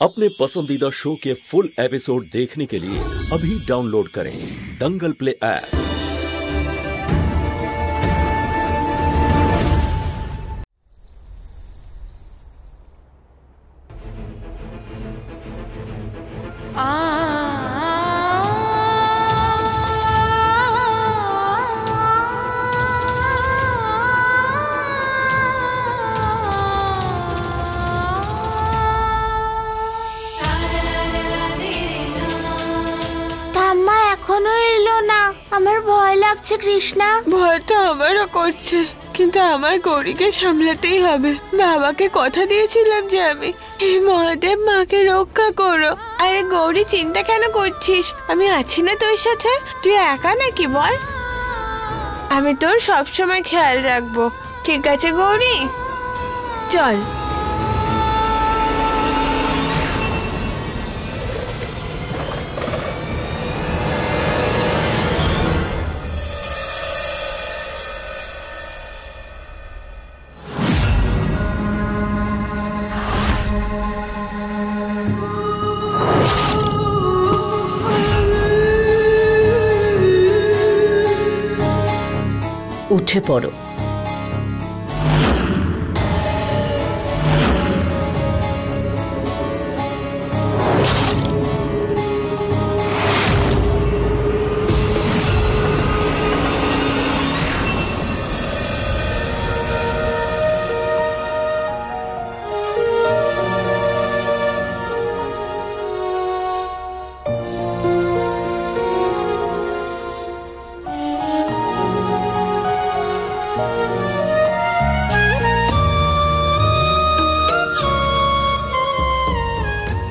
अपने पसंदीदा शो के फुल एपिसोड देखने के लिए अभी डाउनलोड करें दंगल प्ले ऐप। আমার ভয় লাগছে কৃষ্ণা। ভয়টা আমারও করছে, কিন্তু আমার গৌরীকে সামলাতেই হবে। বাবাকে কথা দিয়েছিলাম যে আমি এই মহাদেব মাকে রক্ষা করো। আরে গৌরী, চিন্তা কেন করছিস? আমি আছি না তোর সাথে? তুই একা নাকি বল? আমি তোর সবসময় খেয়াল রাখবো, ঠিক আছে গৌরী? চল। উঠে পড়ো।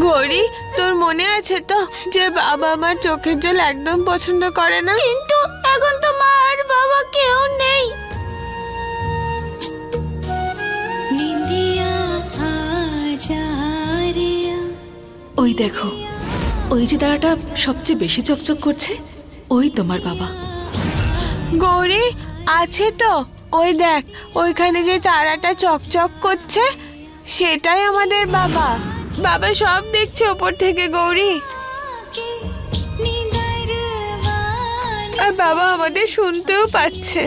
গৌরী, তোর মনে আছে তো যে বাবা আমার চোখের জল একদম পছন্দ করে না? কিন্তু এখন তো মা আর বাবা কেউ নেই। ওই দেখো, ওই যে তারাটা সবচেয়ে বেশি চকচক করছে, ওই তোমার বাবা। গৌরী, আছে তো। ওই দেখ, ওইখানে যে তারাটা চকচক করছে সেটাই আমাদের বাবা। বাবা সব দেখছে ওপর থেকে গৌরী, আর বাবা আমাদের শুনতেও পাচ্ছে।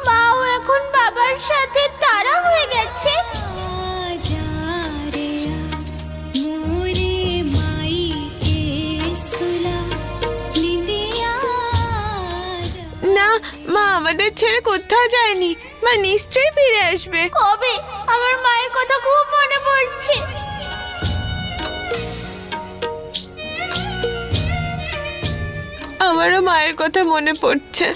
মাও এখন বাবার সাথে তারা হয়ে গেছে। না, মা আমাদের ছেড়ে কোথাও যায়নি। মা নিশ্চয়ই ফিরে আসবে। কবে? আমার মায়ের কথা খুব মনে পড়ছে। আমারও মায়ের কথা মনে পড়ছে।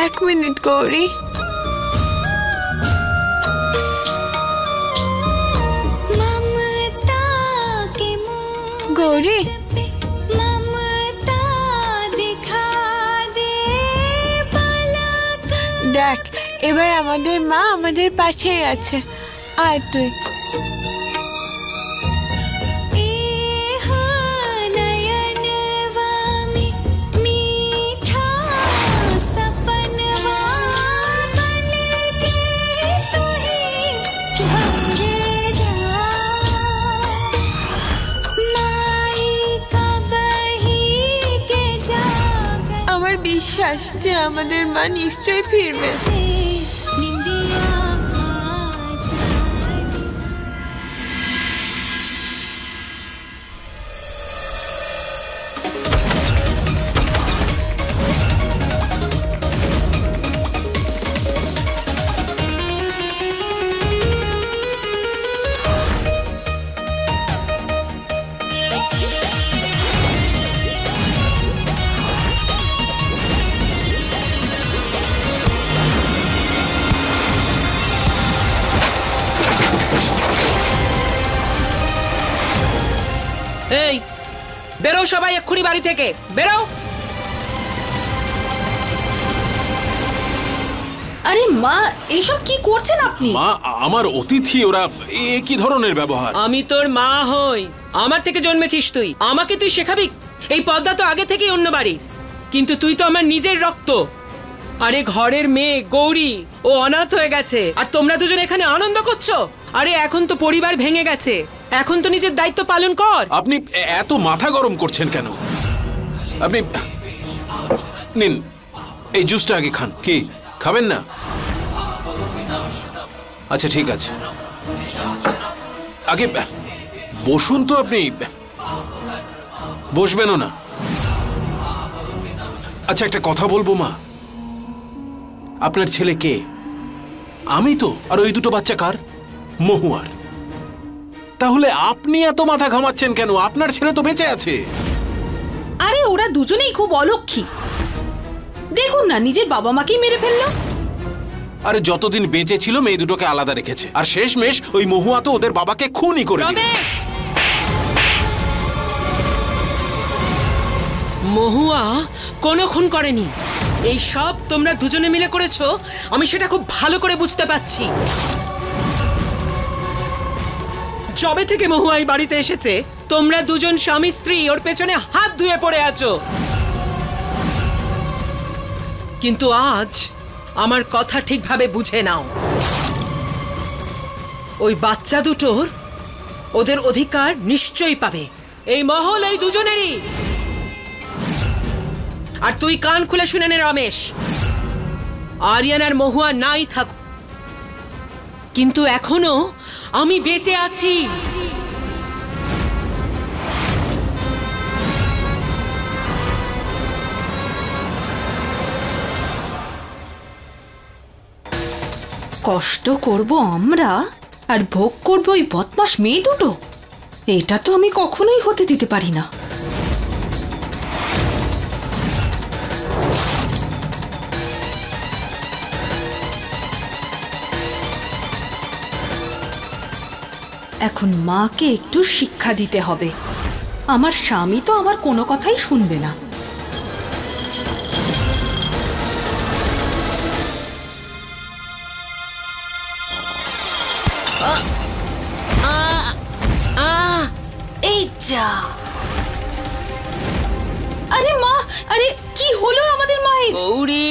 এক মিনিট গৌরী। গৌরী, দেখ, এবার আমাদের মা আমাদের পাশেই আছে। আয় তুই। আমার বিশ্বাস যে আমাদের মা নিশ্চয়ই ফিরবে। এই বেরো সবাই, এক্ষুনি বাড়ি থেকে বেরো। আরে মা, এসব কি করছেন আপনি? মা, আমার অতিথি ওরা, এ কি ধরনের ব্যবহার? আমি তোর মা হই, আমার থেকে জন্মেছিস তুই, আমাকে তুই শেখাবি? এই পদ্মা তো আগে থেকেই অন্য বাড়ির, কিন্তু তুই তো আমার নিজের রক্ত। আরে ঘরের মেয়ে গৌরী, ও অনাথ হয়ে গেছে, আর তোমরা দুজন এখানে আনন্দ করছো। আরে এখন তো পরিবার ভেঙে গেছে, এখন তো নিজের দায়িত্ব পালন কর। আপনি এত মাথা গরম করছেন কেন? আপনি নিন, এই জুসটা আগে খান। কি খাবেন না? আচ্ছা ঠিক আছে, আগে বসুন তো। আপনি বসবেনও না? আচ্ছা একটা কথা বলবো মা, আপনার ছেলে কে? আমি তো। আর ওই দুটো বাচ্চা কার? মহুয়ার। তাহলে আপনি এত মাথা ঘামাচ্ছেন কেন? আপনার ছেলে তো বেঁচে আছে। আরে ওরা দুজনেই খুব অলক্ষী, দেখুন না নিজের বাবা মাকেই মেরে ফেললো। আরে যতদিন বেঁচে ছিল মেয়ে দুটোকে আলাদা রেখেছে, আর শেষমেশ ওই মহুয়া তো ওদের বাবাকে খুনই করে দিল। মহুয়া কোনো খুন করেনি, এই সব তোমরা দুজনে মিলে করেছো। আমি সেটা খুব ভালো করে বুঝতে পারছি। যবে থেকে মহুয়া এই বাড়িতে এসেছে, তোমরা দুজন স্বামী স্ত্রী ওর পেছনে হাত ধুয়ে পড়ে আছো। কিন্তু আজ আমার কথা ঠিকভাবে বুঝে নাও, ওই বাচ্চা দুটোর ওদের অধিকার নিশ্চয়ই পাবে। এই মহল এই দুজনেরই। আর তুই কান খুলে শুনে নে রমেশ, আরিয়ান আর মহুয়া নাই থাক, কিন্তু এখনো আমি বেঁচে আছি। কষ্ট করব আমরা আর ভোগ করব ওই বদমাস মেয়ে দুটো, এটা তো আমি কখনোই হতে দিতে পারি না। এখন মাকে একটু শিক্ষা দিতে হবে। আমার স্বামী তো আমার কোনো কথাই শুনবে না। এই যা। আরে মা, আরে কি হলো আমাদের মায়ের? গৌরী,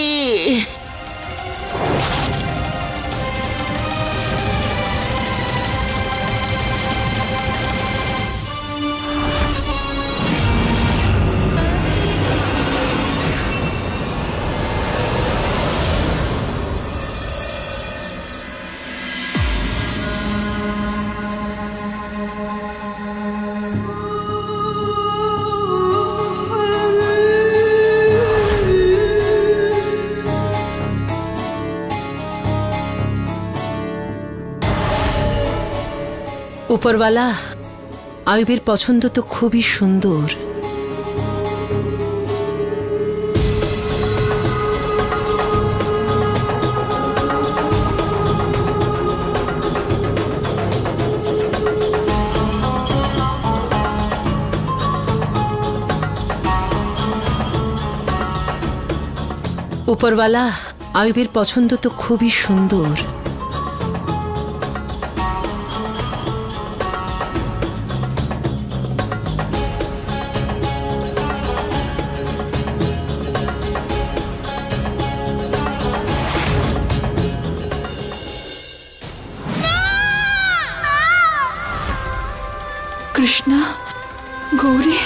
উপরওয়ালা, আয়ুবের পছন্দ তো খুবই সুন্দর। উপরওয়ালা, আয়ুবের পছন্দ তো খুবই সুন্দর। কৃষ্ণা, গৌরী,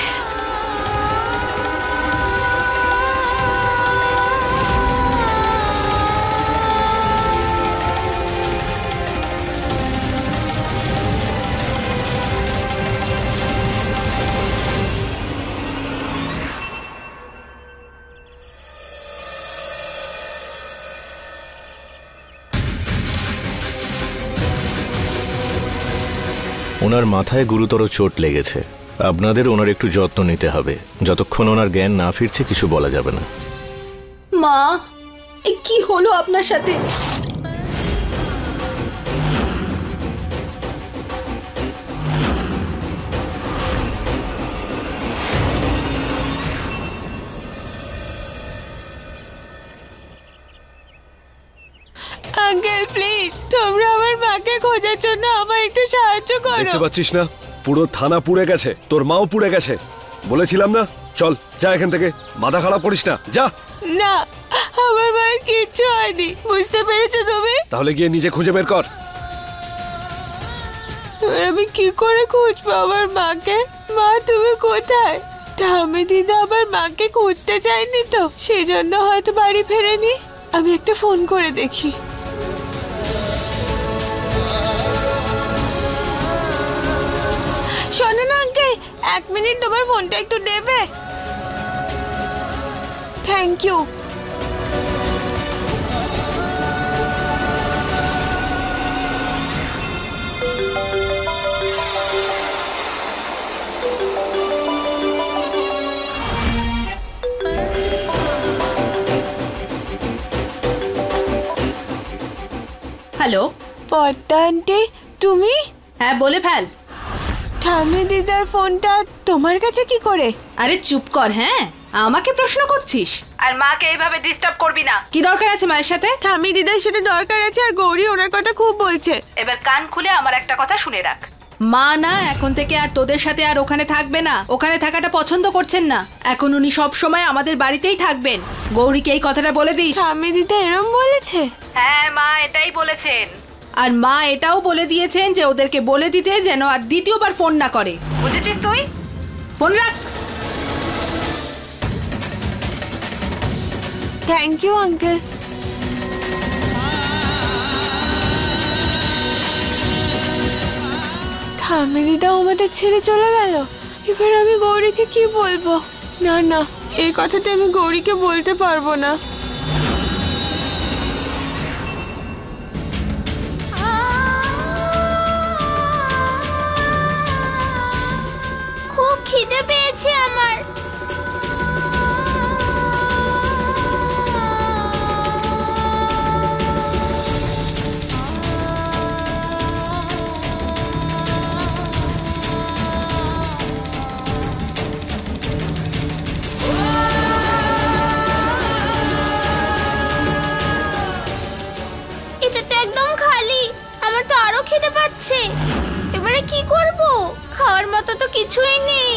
ওনার মাথায় গুরুতর চোট লেগেছে, আপনাদের ওনার একটু যত্ন নিতে হবে। যতক্ষণ ওনার জ্ঞান না ফিরছে কিছু বলা যাবে না। মা, কি হলো আপনার সাথে? খোঁজার জন্য আমায় একটু সাহায্য করো। দেখতে পাচ্ছিস না পুরো থানা পুড়ে গেছে, তোর মাও পুড়ে গেছে। বলেছিলাম না, চল যা এখান থেকে, মাথা খারাপ করিস না, যা। না, আমার মায়ের কিচ্ছু হয়নি, বুঝতে পেরেছো তুমি? তাহলে গিয়ে নিজে খুঁজে বের কর। আমি কি করে খুঁজবো আমার মাকে? মা তুমি কোথায়? ঠাম্মি দিদা আমার মাকে খুঁজতে চায়নি তো, সেই জন্য হয়তো বাড়ি ফেরেনি। আমি একটা ফোন করে দেখি। শোনো না আঙ্কেল, 1 মিনিট তোমার ফোনটা একটু দেবে? Thank you. Hello, Padma aunty তুমি? হ্যাঁ বলে ফেল। ঠাম্মি দিদার ফোনটা তোমার কাছে কি করে? আরে চুপ কর। হ্যাঁ, আমাকে প্রশ্ন করছিস? আর মাকে এইভাবে ডিস্টার্ব করবি না। কি দরকার আছে মায়ের সাথে? ঠাম্মি দিদার সাথে দরকার আছে, আর গৌরী ওনার কথা খুব বলছে। এবার কান খুলে আমার একটা কথা শুনে রাখ। মা না এখন থেকে আর তোদের সাথে আর ওখানে থাকবে না। ওখানে থাকাটা পছন্দ করছেন না। এখন উনি সব সময় আমাদের বাড়িতেই থাকবেন। গৌরীকে এই কথাটা বলে দিস। ঠাম্মি দিদা এরম বলেছে? হ্যাঁ, মা এটাই বলেছেন। আর মা এটাও বলে দিয়েছেন যে ওদেরকে বলে দিতে যেন আর দ্বিতীয়বার ফোন না করে। বুঝেছিস তুই? ফোন রাখ। Thank you uncle. ঠাম্মি দিদা আমাদের ছেড়ে চলে গেল। এবার আমি গৌরীকে কি বলবো? না না, এই কথাটা আমি গৌরীকে বলতে পারবো না। খুব খিদে পেয়েছে আমার। এটা তো একদম খালি। আমার তো আরো খিদে পাচ্ছে। এবারে কি করব? খাওয়ার মতো তো কিছুই নেই।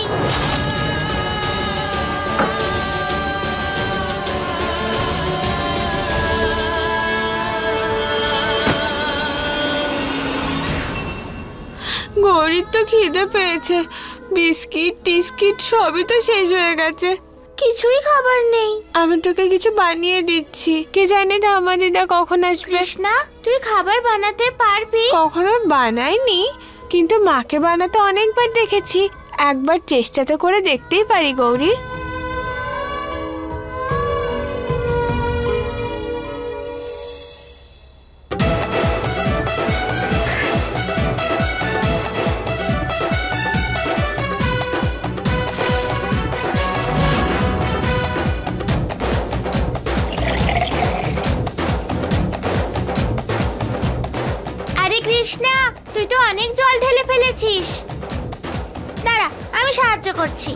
গৌরীর তো খিদে পেয়েছে, বিস্কিট টিস্কিট সবই তো শেষ হয়ে গেছে। কিছুই খাবার নেই। আমি তোকে কিছু বানিয়ে দিচ্ছি। কে জানে ঠাম্মা দিদা কখন আসবে। কৃষ্ণা, তুই খাবার বানাতে পারবি? কখনো বানাইনি, কিন্তু মাকে বানাতে অনেকবার দেখেছি। একবার চেষ্টা তো করে দেখতেই পারি গৌরী। আরে কৃষ্ণা, তুই তো অনেক জল ঢেলে ফেলেছিস। দাঁড়া, আমি সাহায্য করছি।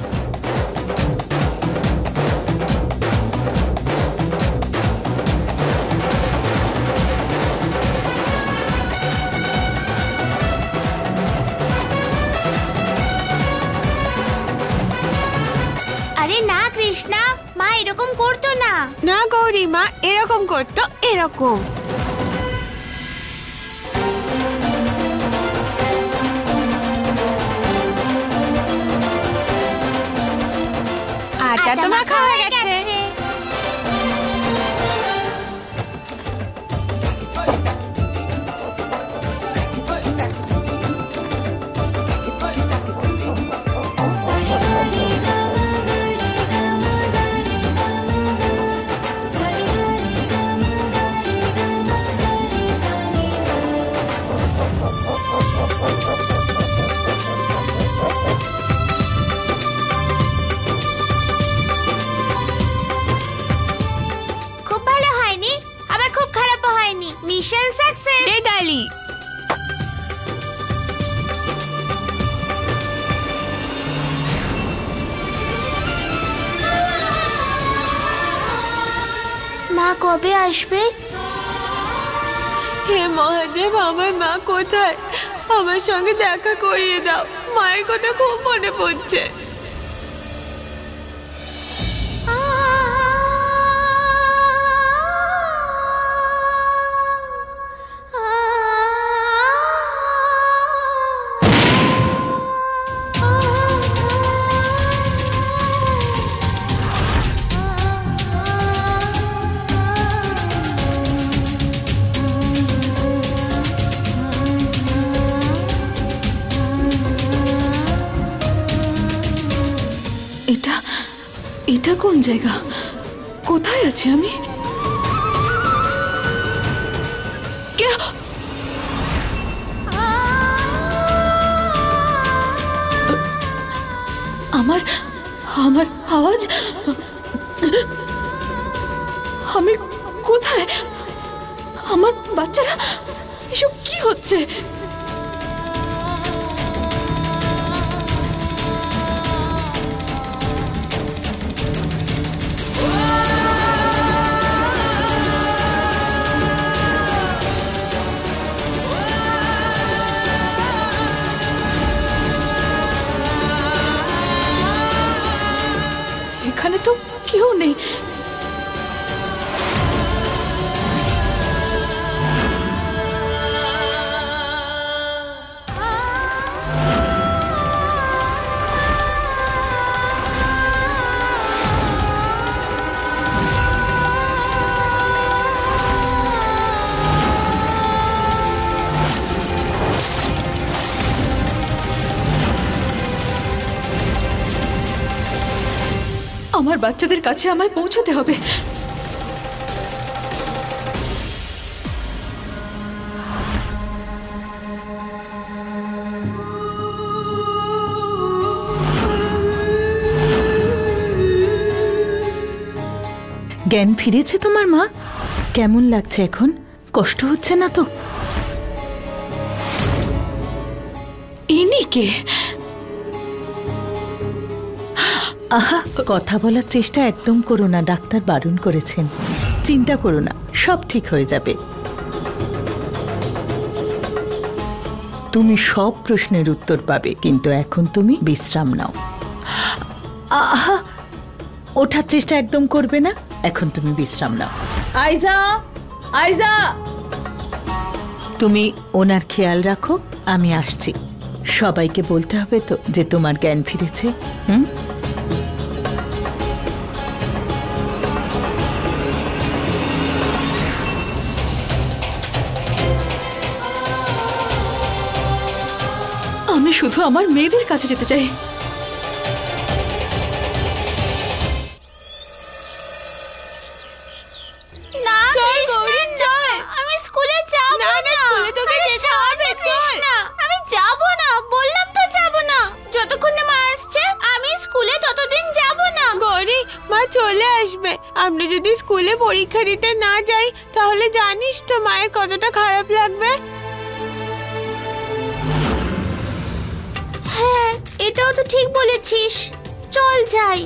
আরে না কৃষ্ণা, মা এরকম করতো না। না গৌরী, মা এরকম করতো, এরকম। আটা তো মাখা হয়ে গেছে। খুব ভালো হয়নি, আবার খুব খারাপও হয়নি। Mission success. দে ডালি। মা কবে আসবে? হে মহাদেব, আমার মা কোথায়? আমার সঙ্গে দেখা করিয়ে দাও, মায়ের কথা খুব মনে পড়ছে। এটা কোন জায়গা? কোথায় আছি আমি? আমার আমার আওয়াজ, আমি কোথায়? আমার বাচ্চারা, এসব কি হচ্ছে? এখানে তো কেউ নেই। আমার বাচ্চাদের কাছে আমায় পৌঁছতে হবে। জ্ঞান ফিরেছে তোমার মা? কেমন লাগছে এখন? কষ্ট হচ্ছে না তো? ইনি কে? আহা, কথা বলার চেষ্টা একদম করো না, ডাক্তার বারণ করেছেন। চিন্তা করো না, সব ঠিক হয়ে যাবে। তুমি সব প্রশ্নের উত্তর পাবে, কিন্তু এখন তুমি বিশ্রাম নাও। আহা, ওঠার চেষ্টা একদম করবে না, এখন তুমি বিশ্রাম নাও। আইজা, আইজা, তুমি ওনার খেয়াল রাখো, আমি আসছি। সবাইকে বলতে হবে তো যে তোমার জ্ঞান ফিরেছে। আমি শুধু আমার মেয়েদের কাছে যেতে চাই। না গৌরী, চল, আমি স্কুলে যাব না। স্কুলে তোকে যেতে হবে, চল। আমি যাব না, বললাম তো যাব না। যতক্ষণ না মা আসছে আমি স্কুলে ততদিন যাব না। গৌরী, মা চলে আসবে। আমরা যদি স্কুলে পরীক্ষা দিতে না যাই তাহলে জানিস তো মায়ের কতটা খারাপ লাগবে। হ্যাঁ, এটাও তো ঠিক বলেছিস, চল যাই।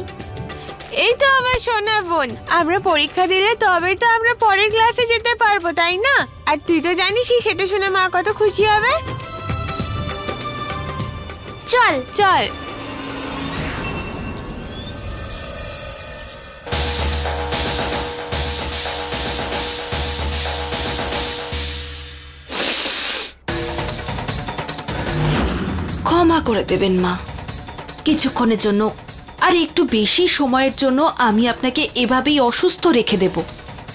এই তো আমার সোনা বোন, আমরা পরীক্ষা দিলে তবেই তো আমরা পরের ক্লাসে যেতে পারবো, তাই না? আর তুই তো জানিসই সেটা শুনে মা কত খুশি হবে। চল চল। ক্ষমা করে দেবেন মা, কিছুক্ষণের জন্য আর একটু বেশি সময়ের জন্য আমি আপনাকে এভাবেই অসুস্থ রেখে দেব,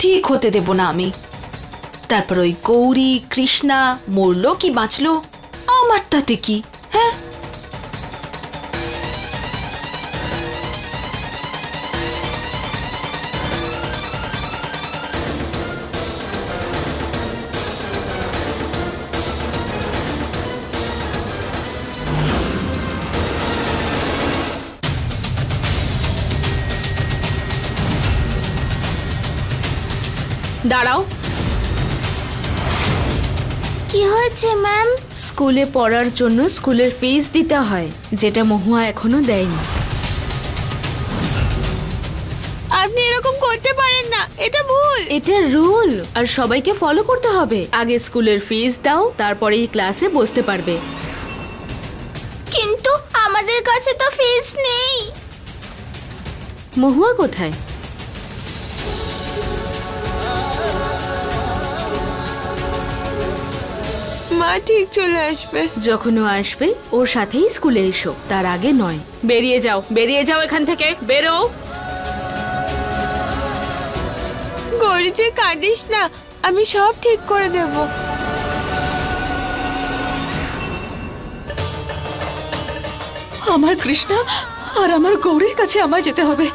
ঠিক হতে দেব না আমি। তারপর ওই গৌরী কৃষ্ণা মরলো কি বাঁচলো আমার তাতে কি? হ্যাঁ, দাঁড়াও। কি হয়েছে ম্যাম? স্কুলে পড়ার জন্য স্কুলের ফিস দিতে হয়, যেটা মহুয়া এখনো দেয়নি। আপনি এরকম করতে পারেন না, এটা ভুল। এটা রুল আর সবাইকে ফলো করতে হবে। আগে স্কুলের ফিস দাও, তারপরে এই ক্লাসে বসতে পারবে। কিন্তু আমাদের কাছে তো ফিস নেই। মহুয়া কোথায়? মা ঠিক চলে আসবে। যখন ও আসবে ওর সাথেই স্কুলে এসো, তার আগে নয়। বেরিয়ে যাও, বেরিয়ে যাও এখান থেকে, বেরো। গৌরী তুই কাঁদিস না, আমি সব ঠিক করে দেব। আমার কৃষ্ণা আর আমার গৌরীর কাছে আমায় যেতে হবে।